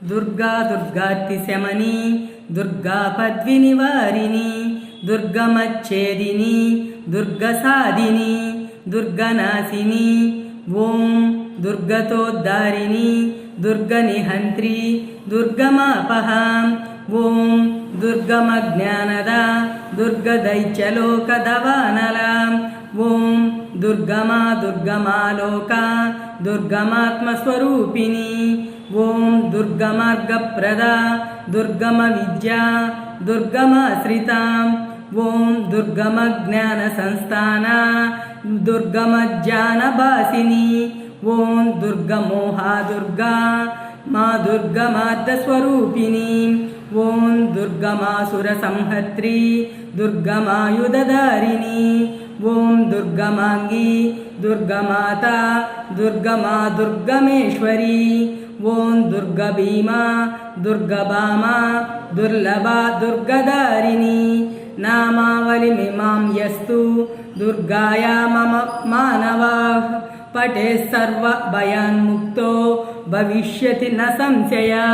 दुर्गा दुर्गातिशमनी दुर्गा पद्विनिवारिणी दुर्गमच्छेदिनी दुर्गसादिनी दुर्गनाशिनी ओं दुर्गतोद्धारिणी दुर्गनिहन्त्री दुर्गमापहां ओं दुर्गमज्ञानदा दुर्गदैत्यलोकदवानला ओं दुर्गमा दुर्गमालोका दुर्गमात्मस्वरूपिणी ओं दुर्गमार्गप्रदा दुर्गमविद्या दुर्गमाश्रितां ओं दुर्गमज्ञानसंस्थाना दुर्गमज्ञानभासिनी ओं दुर्गमोहा दुर्गा मा दुर्गमार्धस्वरूपिणी ओं दुर्गमासुरसंहर्त्री दुर्गमायुधधारिणी ओं दुर्गमांगी दुर्गमाता दुर्गमा दुर्गमेश्वरी ओं दुर्गभीमा दुर्गभामा दुर्लभा दुर्गधारिणी नामावलिमिमां यस्तु दुर्गाया मम मानवाः पठेत् सर्वभयान्मुक्तो भविष्यति न संशयः।